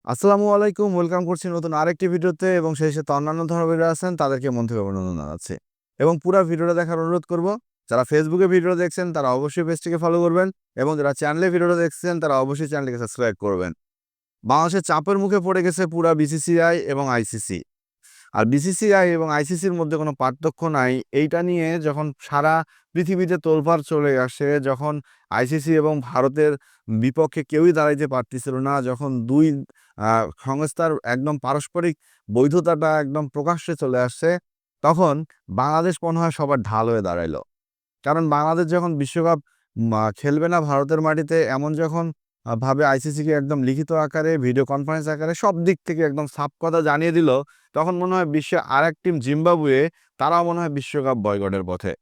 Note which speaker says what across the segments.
Speaker 1: আসসালামু আলাইকুম, ওয়েলকাম করছি নতুন আরেকটি ভিডিওতে এবং সেই সাথে অন্যান্য ধরনের ভিডিও আছেন তাদেরকে মন থেকে অভিনন্দন জানাচ্ছি এবং পুরো ভিডিওটা দেখার অনুরোধ করব। যারা ফেসবুকে ভিডিও দেখছেন তারা অবশ্যই পেজটিকে ফলো করবেন এবং যারা চ্যানেলে ভিডিওটা দেখছেন তারা অবশ্যই চ্যানেলটিকে সাবস্ক্রাইব করবেন। বাংলাদেশের চাপের মুখে পড়ে গেছে পুরা বিসিসিআই এবং আইসিসি। আর বিসিসিআই এবং আইসিসির মধ্যে কোনো পার্থক্য নাই, এইটা নিয়ে যখন সারা পৃথিবীতে তোলপাড় চলে আসে, যখন আইসিসি এবং ভারতের বিপক্ষে কেউই দাঁড়াইতে পারতেছিল না, যখন দুই সংস্থার একদম পারস্পরিক বৈধতাটা একদম প্রকাশ্যে চলে আসছে, তখন বাংলাদেশ মনে হয় সবার ঢাল হয়ে দাঁড়াইলো। কারণ বাংলাদেশ যখন বিশ্বকাপ খেলবে না ভারতের মাটিতে, এমন যখন ভাবে আইসিসিকে একদম লিখিত আকারে, ভিডিও কনফারেন্স আকারে সব দিক থেকে একদম সাফ কথা জানিয়ে দিল, তখন মনে হয় বিশ্বের আরেক টিম জিম্বাবুয়ে, তারাও মনে হয় বিশ্বকাপ বয়কটের পথে।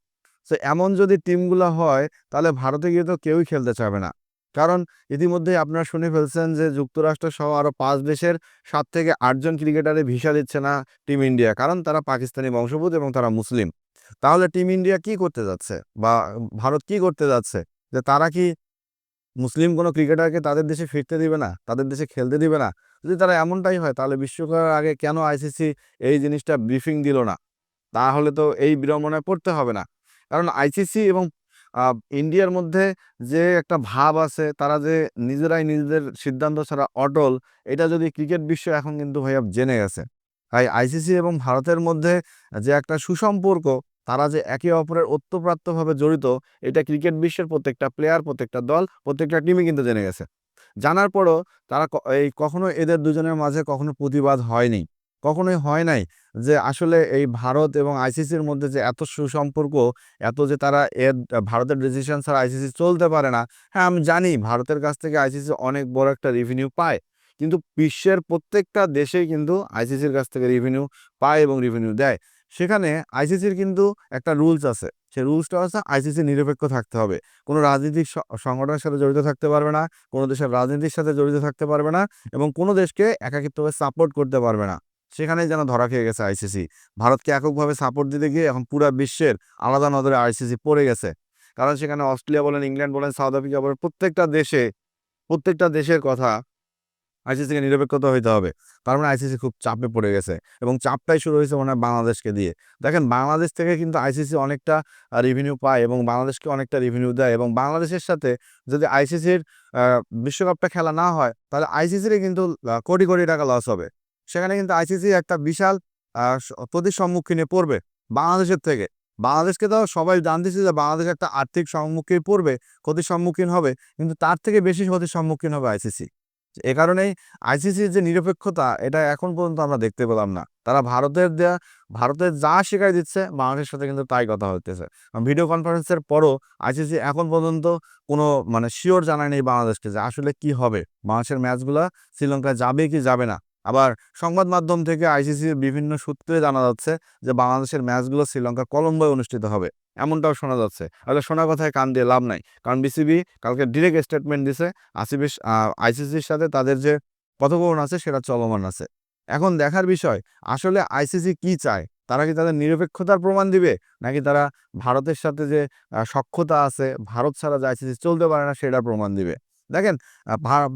Speaker 1: তো এমন যদি টিমগুলো হয় তাহলে ভারতে গিয়ে তো কেউই খেলতে চাবে না। কারণ ইতিমধ্যেই আপনারা শুনে ফেলছেন যে যুক্তরাষ্ট্র সহ আরও ৫ দেশের ৭ থেকে ৮ জন ক্রিকেটারে ভিসা দিচ্ছে না টিম ইন্ডিয়া, কারণ তারা পাকিস্তানি বংশোদ্ভূত এবং তারা মুসলিম। তাহলে টিম ইন্ডিয়া কি করতে যাচ্ছে বা ভারত কি করতে যাচ্ছে? যে তারা কি মুসলিম কোনো ক্রিকেটারকে তাদের দেশে ফিরতে দিবে না, তাদের দেশে খেলতে দিবে না? যদি তারা এমনটাই হয় তাহলে বিশ্বকাপের আগে কেন আইসিসি এই জিনিসটা ব্রিফিং দিল না? তাহলে তো এই বিড়ম্বনায় পড়তে হবে না। কারণ আইসিসি এবং আ ইন্ডিয়ার মধ্যে যে একটা ভাব আছে, তারা যে নিজেরাই নিজেদের সিদ্ধান্ত ছাড়া অটল, এটা যদি ক্রিকেট বিশ্ব এখন কিন্তু ভাইয়া জেনে গেছে। তাই আইসিসি এবং ভারতের মধ্যে যে একটা সুসম্পর্ক, তারা যে একে অপরের ওতপ্রোতভাবে জড়িত, এটা ক্রিকেট বিশ্বের প্রত্যেকটা প্লেয়ার, প্রত্যেকটা দল, প্রত্যেকটা টিমই কিন্তু জেনে গেছে। জানার পরও তারা কখনো এদের দুজনের মাঝে কখনো প্রতিবাদ হয়নি। কখনোই হয় নাই যে আসলে এই ভারত এবং আইসিসির মধ্যে যে এত সুসম্পর্ক, এত যে তারা ভারতের ডিসিশন ছাড়া আইসিসি চলতে পারে না। হ্যাঁ, আমি জানি ভারতের কাছ থেকে আইসিসি অনেক বড় একটা রেভিনিউ পায়। কিন্তু বিশ্বের প্রত্যেকটা দেশেই কিন্তু আইসিসির কাছ থেকে রেভিনিউ পায় এবং রেভিনিউ দেয়। সেখানে আইসিসির কিন্তু একটা রুলস আছে। সেই রুলসটা হচ্ছে আইসিসি নিরপেক্ষ থাকতে হবে। কোনো রাজনৈতিক সংগঠনের সাথে জড়িত থাকতে পারবে না, কোনো দেশের রাজনীতির সাথে জড়িত থাকতে পারবে না এবং কোনো দেশকে একাকিত্বভাবে সাপোর্ট করতে পারবে না। সেখানেই যেন ধরা খেয়ে গেছে আইসিসি। ভারতকে এককভাবে সাপোর্ট দিতে গিয়ে এখন পুরা বিশ্বের আলাদা নজরে আইসিসি পড়ে গেছে। কারণ সেখানে অস্ট্রেলিয়া বলেন, ইংল্যান্ড বলেন, সাউথ আফ্রিকা বলেন, প্রত্যেকটা দেশের কথা আইসিসিকে নিরপেক্ষতা হইতে হবে। তার মানে আইসিসি খুব চাপে পড়ে গেছে এবং চাপটাই শুরু হয়েছে মনে হয় বাংলাদেশকে দিয়ে। দেখেন, বাংলাদেশ থেকে কিন্তু আইসিসি অনেকটা রেভিনিউ পায় এবং বাংলাদেশকে অনেকটা রেভিনিউ দেয় এবং বাংলাদেশের সাথে যদি আইসিসির আ বিশ্বকাপটা খেলা না হয় তাহলে আইসিসিরই কিন্তু কোটি, কোটি টাকা লস হবে। সেখানে কিন্তু আইসিসি একটা বিশাল ক্ষতির সম্মুখীনে পড়বে বাংলাদেশের থেকে। বাংলাদেশকে তো সবাই জানতেছে যে বাংলাদেশ একটা আর্থিক সম্মুখীন পড়বে, ক্ষতির সম্মুখীন হবে। কিন্তু তার থেকে বেশি ক্ষতির সম্মুখীন হবে আইসিসি। এ কারণেই আইসিসির যে নিরপেক্ষতা, এটা এখন পর্যন্ত আমরা দেখতে পেলাম না। তারা ভারতের যা শিখাই দিচ্ছে বাংলাদেশের সাথে কিন্তু তাই কথা হইতেছে। ভিডিও কনফারেন্সের পরও আইসিসি এখন পর্যন্ত কোনো মানে সিওর জানায় নেই বাংলাদেশকে যে আসলে কি হবে? বাংলাদেশের ম্যাচগুলা শ্রীলঙ্কায় যাবে কি যাবে না? আবার সংবাদ মাধ্যম থেকে আইসিসির বিভিন্ন সূত্রে জানা যাচ্ছে যে বাংলাদেশের ম্যাচগুলো শ্রীলঙ্কার কলম্বোয় অনুষ্ঠিত হবে। এমনটাও শোনা যাচ্ছে। আসলে শোনা কথায় কান দিয়ে লাভ নাই। কারণ বিসিবি কালকে ডিরেক্ট স্টেটমেন্ট দিছে আইসিসির সাথে তাদের যে কথোপকথন আছে সেটা চলমান আছে। এখন দেখার বিষয় আসলে আইসিসি কি চায়? তারা কি তাদের নিরপেক্ষতার প্রমাণ দিবে? নাকি তারা ভারতের সাথে যে সখ্যতা আছে, ভারত ছাড়া যে আইসিসি চলতে পারে না সেটার প্রমাণ দিবে? দেখেন,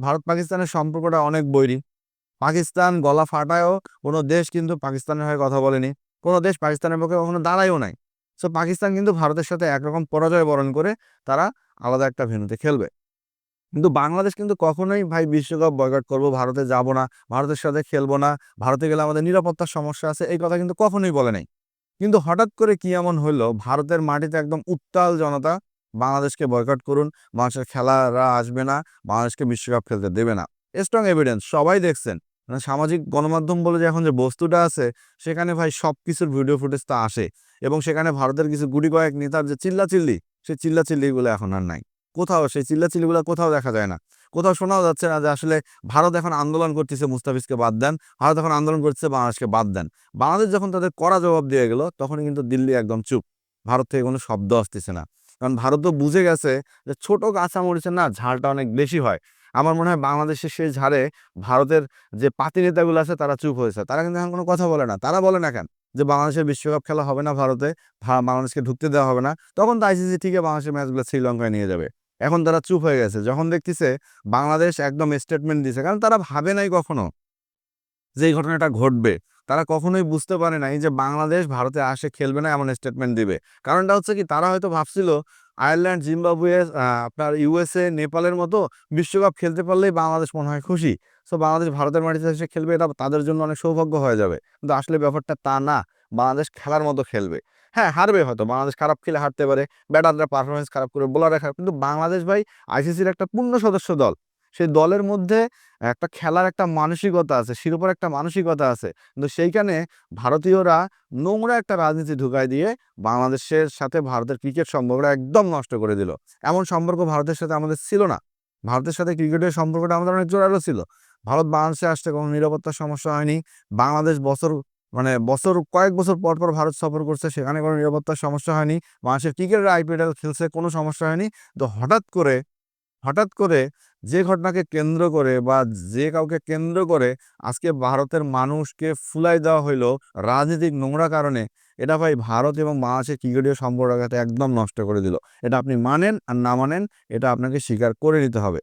Speaker 1: ভারত পাকিস্তানের সম্পর্কটা অনেক বৈরী। পাকিস্তান গলা ফাটায়ও কোনো দেশ কিন্তু পাকিস্তানের হয়ে কথা বলেনি। কোনো দেশ পাকিস্তানের পক্ষে কখনো দাঁড়ায়ও নাই। সো পাকিস্তান কিন্তু ভারতের সাথে একরকম পরাজয় বরণ করে তারা আলাদা একটা ভেন্যুতে খেলবে। কিন্তু বাংলাদেশ কিন্তু কখনোই ভাই বিশ্বকাপ বয়কট করব, ভারতে যাব না, ভারতের সাথে খেলবো না, ভারতে গেলে আমাদের নিরাপত্তার সমস্যা আছে, এই কথা কিন্তু কখনোই বলে নাই। কিন্তু হঠাৎ করে কি এমন হইল, ভারতের মাটিতে একদম উত্তাল জনতা বাংলাদেশকে বয়কট করুন, বাংলাদেশের খেলারা আসবে না, বাংলাদেশকে বিশ্বকাপ খেলতে দেবে না। স্ট্রং এভিডেন্স সবাই দেখছেন। মানে সামাজিক গণমাধ্যম বলে যে এখন যে বস্তুটা আছে, সেখানে ভাই সবকিছুর ভিডিও ফুটেজ তা আসে এবং সেখানে ভারতের কিছু গুটি কয়েক নেতার যে চিল্লাচিল্লি, সেই চিল্লাচিল্লিগুলো এখন আর নাই। কোথাও সেই চিল্লাচিল্লিগুলো কোথাও দেখা যায় না। কোথাও শোনাও যাচ্ছে না যে আসলে ভারত এখন আন্দোলন করতেছে মুস্তাফিজকে বাদ দেন, ভারত এখন আন্দোলন করতেছে বাংলাদেশকে বাদ দেন। বাংলাদেশ যখন তাদের কড়া জবাব দিয়ে গেল, তখনই কিন্তু দিল্লি একদম চুপ। ভারত থেকে কোনো শব্দ আসতেছে না। কারণ ভারতও বুঝে গেছে যে ছোট কাঁচামরিচের না ঝালটা অনেক বেশি হয়। আমার মনে হয় বাংলাদেশের সেই ঝাড়ে ভারতের যে পাতি নেতাগুলো আছে তারা চুপ হয়েছে। তারা কিন্তু এখন কোনো কথা বলে না। তারা বলে না কেন? যে বাংলাদেশের বিশ্বকাপ খেলা হবে না ভারতে, বাংলাদেশকে ঢুকতে দেওয়া হবে না। তখন তো আইসিসি ঠিকই বাংলাদেশের ম্যাচগুলো শ্রীলঙ্কায় নিয়ে যাবে। এখন তারা চুপ হয়ে গেছে যখন দেখতেছে বাংলাদেশ একদম স্টেটমেন্ট দিছে, কারণ তারা ভাবে নাই কখনো যে এই ঘটনাটা ঘটবে। তারা কখনোই বুঝতে পারে নাই যে বাংলাদেশ ভারতে আসে খেলবে না, এমন স্টেটমেন্ট দিবে। কারণটা হচ্ছে কি, তারা হয়তো ভাবছিল আয়ারল্যান্ড, জিম্বাবুয়ে, আপনার ইউএসএ, নেপালের মতো বিশ্বকাপ খেলতে পারলেই বাংলাদেশ মনে হয় খুশি। সো বাংলাদেশ ভারতের মাটিতে এসে খেলবে, এটা তাদের জন্য অনেক সৌভাগ্য হয়ে যাবে। কিন্তু আসলে ব্যাপারটা তা না। বাংলাদেশ খেলার মতো খেলবে। হ্যাঁ, হারবে হয়তো, বাংলাদেশ খারাপ খেলে হারতে পারে, ব্যাটাররা পারফরমেন্স খারাপ করে, বোলাররা খারাপ, কিন্তু বাংলাদেশ ভাই আইসিসির একটা পূর্ণ সদস্য দল। সেই দলের মধ্যে একটা খেলার একটা মানসিকতা আছে, শিরোপার একটা মানসিকতা আছে। কিন্তু সেইখানে ভারতীয়রা নোংরা একটা রাজনীতি ঢুকাই দিয়ে বাংলাদেশের সাথে ভারতের ক্রিকেট সম্পর্কটা একদম নষ্ট করে দিল। এমন সম্পর্ক ভারতের সাথে আমাদের ছিল না। ভারতের সাথে ক্রিকেটের সম্পর্কটা আমাদের অনেক জোরালো ছিল। ভারত বাংলাদেশে আসতে কোনো নিরাপত্তার সমস্যা হয়নি। বাংলাদেশ কয়েক বছর পর পর ভারত সফর করছে, সেখানে কোনো নিরাপত্তার সমস্যা হয়নি। বাংলাদেশের ক্রিকেটাররা আইপিএল খেলছে, কোনো সমস্যা হয়নি। তো হঠাৎ করে যে ঘটনাকে কেন্দ্র করে বা যে কাউকে কেন্দ্র করে আজকে ভারতের মানুষকে ফুলাই দেওয়া হইলো রাজনৈতিক নোংরা কারণে, এটা ভাই ভারত এবং বাংলাদেশের ক্রিকেটীয় সম্পর্কটাকে একদম নষ্ট করে দিল। এটা আপনি মানেন আর না মানেন, এটা আপনাকে স্বীকার করে নিতে হবে।